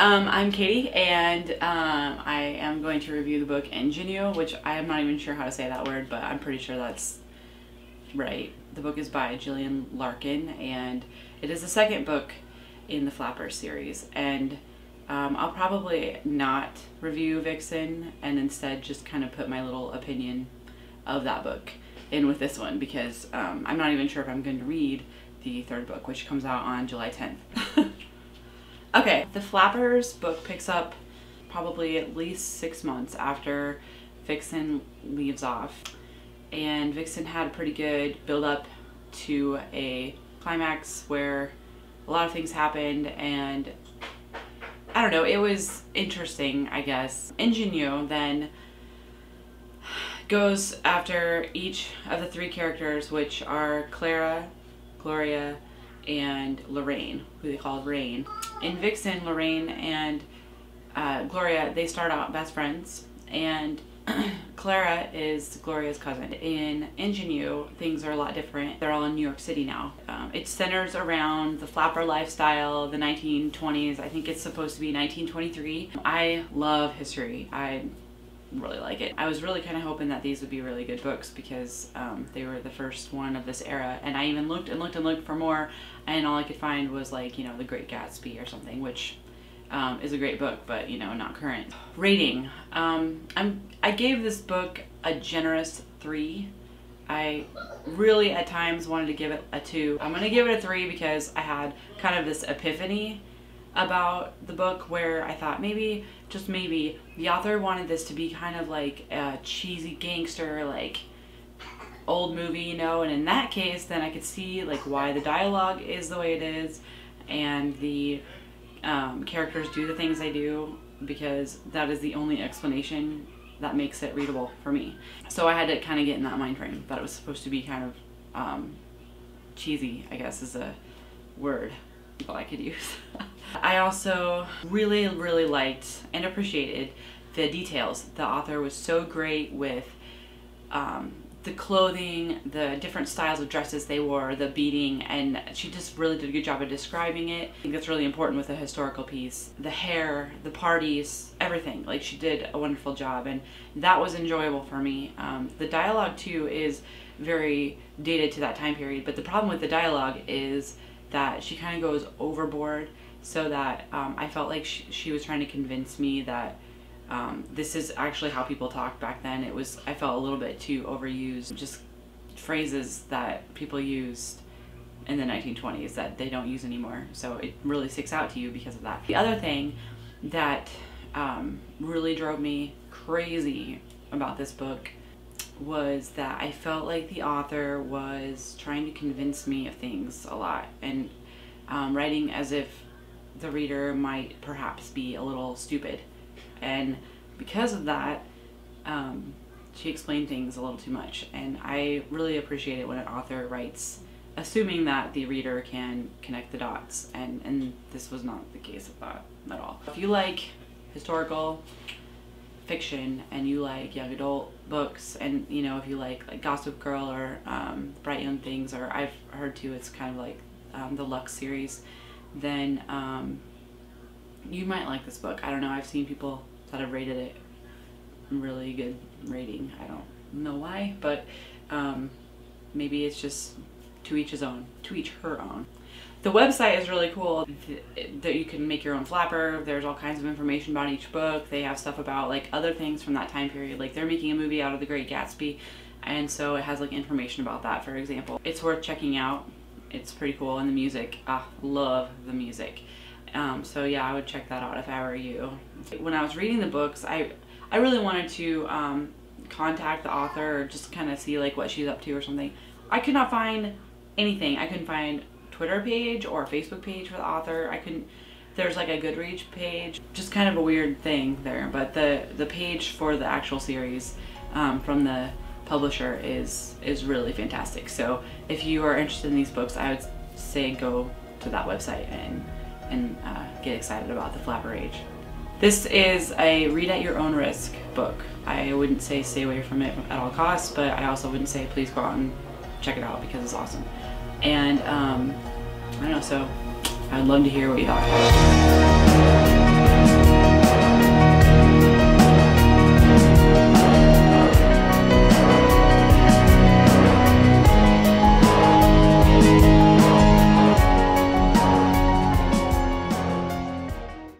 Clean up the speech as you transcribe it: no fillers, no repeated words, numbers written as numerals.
I'm Katie, and I am going to review the book Ingenue, which I am not even sure how to say that word, but I'm pretty sure that's right. The book is by Jillian Larkin, and it is the second book in the Flapper series. And I'll probably not review Vixen and instead just kind of put my little opinion of that book in with this one, because I'm not even sure if I'm going to read the third book, which comes out on July 10th. Okay, the Flappers book picks up probably at least 6 months after Vixen leaves off. And Vixen had a pretty good build up to a climax where a lot of things happened, and I don't know, it was interesting, I guess. Ingenue then goes after each of the three characters, which are Clara, Gloria, and Lorraine, who they call Rain. In Vixen, Lorraine and Gloria, they start out best friends, and Clara is Gloria's cousin. In Ingenue, things are a lot different. They're all in New York City now. It centers around the flapper lifestyle, the 1920s. I think it's supposed to be 1923. I love history. I really like it. I was really kind of hoping that these would be really good books, because they were the first one of this era, and I even looked and looked and looked for more, and all I could find was, like, you know, The Great Gatsby or something, which is a great book, but, you know, not current. Rating. I gave this book a generous 3. I really at times wanted to give it a 2. I'm gonna give it a 3 because I had kind of this epiphany about the book where I thought maybe, just maybe, the author wanted this to be kind of like a cheesy gangster, like, old movie, you know, and in that case then I could see like why the dialogue is the way it is and the characters do the things they do, because that is the only explanation that makes it readable for me. So I had to kind of get in that mind frame that it was supposed to be kind of cheesy, I guess is a word that I could use. I also really liked and appreciated the details. The author was so great with the clothing, the different styles of dresses they wore, the beading, and she just really did a good job of describing it. I think that's really important with a historical piece. The hair, the parties, everything. Like, she did a wonderful job, and that was enjoyable for me. The dialogue too is very dated to that time period, but the problem with the dialogue is that she kind of goes overboard, so that I felt like she was trying to convince me that this is actually how people talked back then. It was, I felt, a little bit too overused, just phrases that people used in the 1920s that they don't use anymore, so it really sticks out to you because of that. The other thing that really drove me crazy about this book was that I felt like the author was trying to convince me of things a lot, and writing as if the reader might perhaps be a little stupid. And because of that, she explained things a little too much, and I really appreciate it when an author writes assuming that the reader can connect the dots, and this was not the case of that at all. If you like historical fiction and you like young adult books, and you know, if you like Gossip Girl or Bright Young Things, or I've heard too it's kind of like the Lux series, then you might like this book. I don't know, I've seen people that have rated it really good rating. I don't know why, but maybe it's just to each his own, to each her own. The website is really cool, that you can make your own flapper. There's all kinds of information about each book. They have stuff about like other things from that time period, like they're making a movie out of The Great Gatsby, and so it has like information about that, for example. It's worth checking out. It's pretty cool, and the music, love the music. So yeah, I would check that out if I were you. When I was reading the books, I really wanted to contact the author, or just kind of see like what she's up to or something. I could not find anything. I couldn't find Twitter page or Facebook page for the author. I couldn't, there's like a Goodreads page, just kind of a weird thing there, but the page for the actual series from the publisher is really fantastic. So if you are interested in these books, I would say go to that website and get excited about the Flapper Age. This is a read at your own risk book. I wouldn't say stay away from it at all costs, but I also wouldn't say please go out and check it out because it's awesome. And I don't know, so I'd love to hear what you thought.